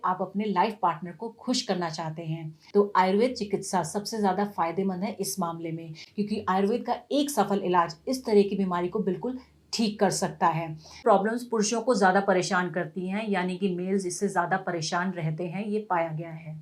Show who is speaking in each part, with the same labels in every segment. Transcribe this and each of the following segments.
Speaker 1: आप अपने life partner को खुश करना चाहते हैं तो आयुर्वेद चिकित्सा सबसे ज़्यादा फायदेमंद है इस मामले में, क्योंकि आयुर्वेद का एक सफल इलाज इस तरह की बीमारी को बिल्कुल ठीक कर सकता है। प्रॉब्लम्स पुरुषों को ज़्यादा परेशान करती हैं, यानी कि मेल्स इससे ज़्यादा परेशान रहते हैं, ये पाया गया है।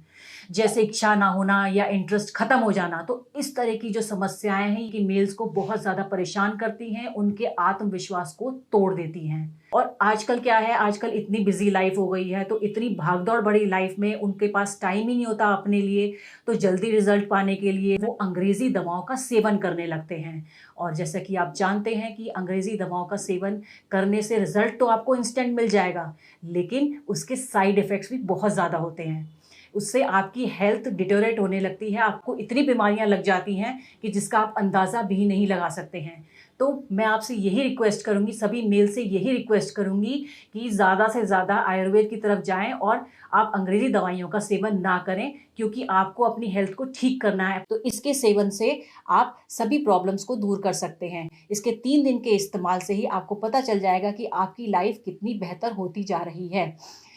Speaker 1: जैसे इच्छा ना होना या इंटरेस्ट खत्म हो जाना, तो इस तरह की जो समस्याएं हैं कि मेल्स को बहुत ज़्यादा परेशान करती हैं, उनके आत्मविश्वास को तोड़ देती हैं। और आजकल क्या है, आजकल इतनी बिजी लाइफ हो गई है, तो इतनी भागदौड़ बड़ी लाइफ में उनके पास टाइम ही नहीं होता अपने लिए, तो जल्दी रिजल्ट पाने के लिए वो अंग्रेजी दवाओं का सेवन करने लगते हैं। और जैसा कि आप जानते हैं कि अंग्रेजी दवाओं का सेवन करने से रिजल्ट तो आपको इंस्टेंट मिल जाएगा, लेकिन उसके साइड इफ़ेक्ट्स भी बहुत ज़्यादा होते हैं। उससे आपकी हेल्थ डिटोरेट होने लगती है, आपको इतनी बीमारियां लग जाती हैं कि जिसका आप अंदाज़ा भी नहीं लगा सकते हैं। तो मैं आपसे यही रिक्वेस्ट करूंगी, सभी मेल से यही रिक्वेस्ट करूंगी कि ज़्यादा से ज़्यादा आयुर्वेद की तरफ जाएं और आप अंग्रेजी दवाइयों का सेवन ना करें, क्योंकि आपको अपनी हेल्थ को ठीक करना है। तो इसके सेवन से आप सभी प्रॉब्लम्स को दूर कर सकते हैं। इसके 3 दिन के इस्तेमाल से ही आपको पता चल जाएगा कि आपकी लाइफ कितनी बेहतर होती जा रही है।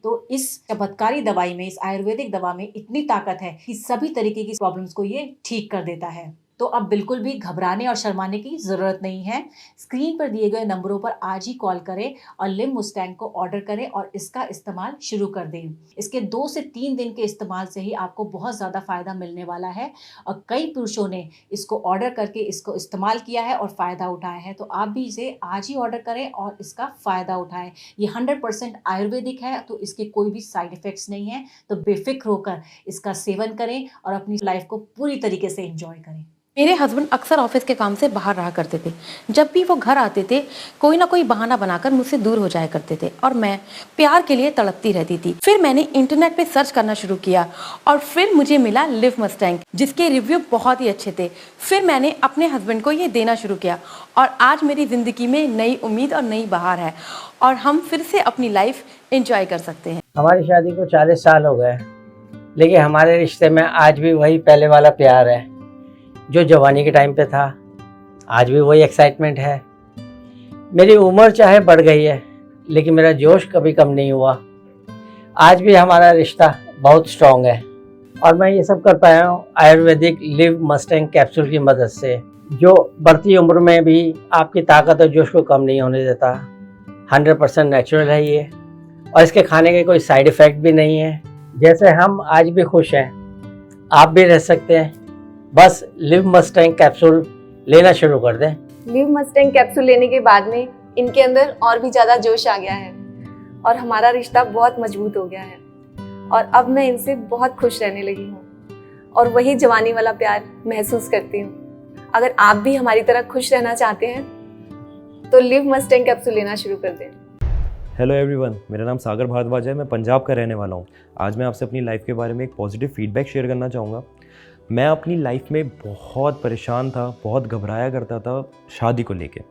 Speaker 1: तो इस चमत्कारी दवाई में, इस आयुर्वेदिक दवा में इतनी ताकत है कि सभी तरीके की प्रॉब्लम्स को ये ठीक कर देता है। तो अब बिल्कुल भी घबराने और शर्माने की ज़रूरत नहीं है। स्क्रीन पर दिए गए नंबरों पर आज ही कॉल करें और लिम मुस्टैंग को ऑर्डर करें और इसका इस्तेमाल शुरू कर दें। इसके 2 से 3 दिन के इस्तेमाल से ही आपको बहुत ज़्यादा फ़ायदा मिलने वाला है और कई पुरुषों ने इसको ऑर्डर करके इसको इस्तेमाल किया है और फ़ायदा उठाया है। तो आप भी इसे आज ही ऑर्डर करें और इसका फ़ायदा उठाएं। ये 100% आयुर्वेदिक है, तो इसके कोई भी साइड इफ़ेक्ट्स नहीं है। तो बेफिक्र होकर इसका सेवन करें और अपनी लाइफ को पूरी तरीके से एंजॉय करें।
Speaker 2: मेरे हस्बैंड अक्सर ऑफिस के काम से बाहर रहा करते थे। जब भी वो घर आते थे, कोई ना कोई बहाना बनाकर मुझसे दूर हो जाया करते थे और मैं प्यार के लिए तड़पती रहती थी। फिर मैंने इंटरनेट पे सर्च करना शुरू किया और फिर मुझे मिला लिव मस्टैंग, जिसके रिव्यू बहुत ही अच्छे थे। फिर मैंने अपने हस्बैंड को ये देना शुरू किया और आज मेरी ज़िंदगी में नई उम्मीद और नई बहार है और हम फिर से अपनी लाइफ एंजॉय कर सकते हैं।
Speaker 3: हमारी शादी को 40 साल हो गए, लेकिन हमारे रिश्ते में आज भी वही पहले वाला प्यार है जो जवानी के टाइम पे था। आज भी वही एक्साइटमेंट है। मेरी उम्र चाहे बढ़ गई है, लेकिन मेरा जोश कभी कम नहीं हुआ। आज भी हमारा रिश्ता बहुत स्ट्रॉन्ग है और मैं ये सब कर पाया हूँ आयुर्वेदिक लिव मस्टैंग कैप्सूल की मदद से, जो बढ़ती उम्र में भी आपकी ताकत और जोश को कम नहीं होने देता। 100% नेचुरल है ये और इसके खाने के कोई साइड इफ़ेक्ट भी नहीं है। जैसे हम आज भी खुश हैं, आप भी रह सकते हैं। बस लिव मस्टैंग कैप्सूल लेना शुरू कर दें।
Speaker 4: लिव मस्टैंग कैप्सूल लेने के बाद में इनके अंदर और भी ज़्यादा जोश आ गया है और हमारा रिश्ता बहुत मजबूत हो गया है और अब मैं इनसे बहुत खुश रहने लगी हूँ और वही जवानी वाला प्यार महसूस करती हूँ। अगर आप भी हमारी तरह खुश रहना चाहते हैं तो लिव मस्टैंग कैप्सूल लेना शुरू कर दें।
Speaker 5: हेलो एवरीवन, मेरा नाम सागर भारद्वाज है। मैं पंजाब का रहने वाला हूँ। आज मैं आपसे अपनी लाइफ के बारे में एक पॉजिटिव फीडबैक शेयर करना चाहूँगा। मैं अपनी लाइफ में बहुत परेशान था, बहुत घबराया करता था शादी को लेके,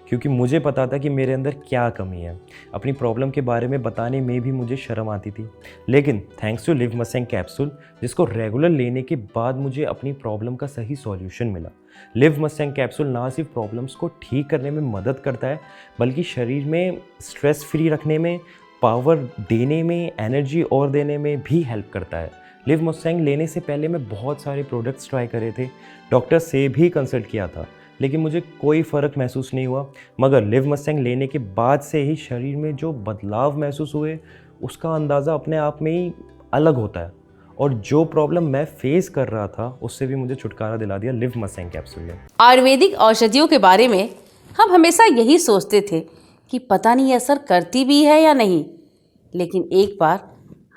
Speaker 5: क्योंकि मुझे पता था कि मेरे अंदर क्या कमी है। अपनी प्रॉब्लम के बारे में बताने में भी मुझे शर्म आती थी। लेकिन thanks to Liv Mustang capsule, जिसको रेगुलर लेने के बाद मुझे अपनी प्रॉब्लम का सही सॉल्यूशन मिला। लिव मस्टैंग कैप्सूल ना सिर्फ प्रॉब्लम्स को ठीक करने में मदद करता है, बल्कि शरीर में स्ट्रेस फ्री रखने में, पावर देने में, एनर्जी और देने में भी हेल्प करता है। लिव मस्टैंग लेने से पहले मैं बहुत सारे प्रोडक्ट्स ट्राई करे थे, डॉक्टर से भी कंसल्ट किया था, लेकिन मुझे कोई फ़र्क महसूस नहीं हुआ। मगर लिव मस्टैंग लेने के बाद से ही शरीर में जो बदलाव महसूस हुए, उसका अंदाज़ा अपने आप में ही अलग होता है और जो प्रॉब्लम मैं फेस कर रहा था उससे भी मुझे छुटकारा दिला दिया लिव मस्टैंग कैप्सूल ने।
Speaker 2: आयुर्वेदिक औषधियों के बारे में हम हमेशा यही सोचते थे कि पता नहीं असर करती भी है या नहीं, लेकिन एक बार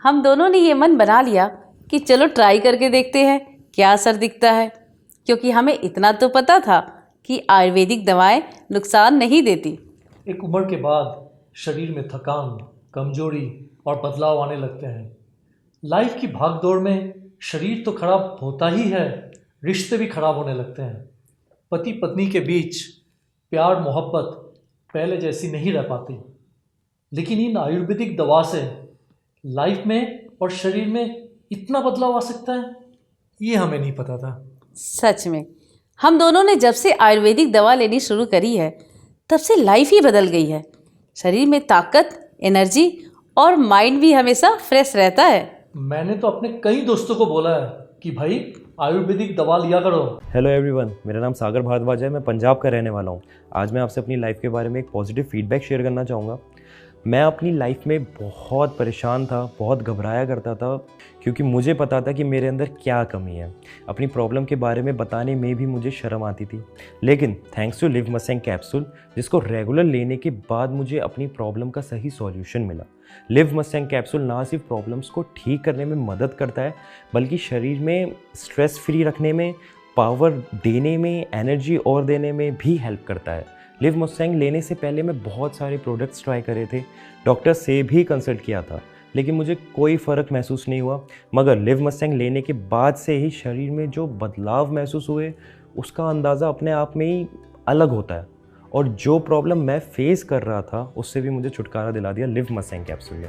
Speaker 2: हम दोनों ने ये मन बना लिया कि चलो ट्राई करके देखते हैं क्या असर दिखता है, क्योंकि हमें इतना तो पता था कि आयुर्वेदिक दवाएं नुकसान नहीं देती।
Speaker 6: एक उम्र के बाद शरीर में थकान, कमजोरी और बदलाव आने लगते हैं। लाइफ की भागदौड़ में शरीर तो खराब होता ही है, रिश्ते भी खराब होने लगते हैं। पति पत्नी के बीच प्यार मोहब्बत पहले जैसी नहीं रह पाती। लेकिन इन आयुर्वेदिक दवा से लाइफ में और शरीर में इतना बदलाव आ सकता है, ये हमें नहीं पता था।
Speaker 2: सच में हम दोनों ने जब से आयुर्वेदिक दवा लेनी शुरू करी है, तब से लाइफ ही बदल गई है। शरीर में ताकत, एनर्जी
Speaker 7: और माइंड भी हमेशा फ्रेश रहता है।
Speaker 6: मैंने तो अपने कई दोस्तों को बोला है कि भाई आयुर्वेदिक दवा लिया करो।
Speaker 5: हेलो एवरीवन, मेरा नाम सागर भारद्वाज है। मैं पंजाब का रहने वाला हूँ। आज मैं आपसे अपनी लाइफ के बारे में एक पॉजिटिव फीडबैक शेयर करना चाहूँगा। मैं अपनी लाइफ में बहुत परेशान था, बहुत घबराया करता था, क्योंकि मुझे पता था कि मेरे अंदर क्या कमी है। अपनी प्रॉब्लम के बारे में बताने में भी मुझे शर्म आती थी। लेकिन थैंक्स टू लिव मसेंग कैप्सूल, जिसको रेगुलर लेने के बाद मुझे अपनी प्रॉब्लम का सही सॉल्यूशन मिला। लिव मसेंग कैप्सूल ना सिर्फ प्रॉब्लम्स को ठीक करने में मदद करता है, बल्कि शरीर में स्ट्रेस फ्री रखने में, पावर देने में, एनर्जी और देने में भी हेल्प करता है। लिव मसेंग लेने से पहले मैं बहुत सारे प्रोडक्ट्स ट्राई करे थे, डॉक्टर से भी कंसल्ट किया था, लेकिन मुझे कोई फ़र्क महसूस नहीं हुआ। मगर लिव मसेंग लेने के बाद से ही शरीर में जो बदलाव महसूस हुए, उसका अंदाज़ा अपने आप में ही अलग होता है। और जो प्रॉब्लम मैं फेस कर रहा था, उससे भी मुझे छुटकारा दिला दिया लिव मसेंग कैप्सूल ने।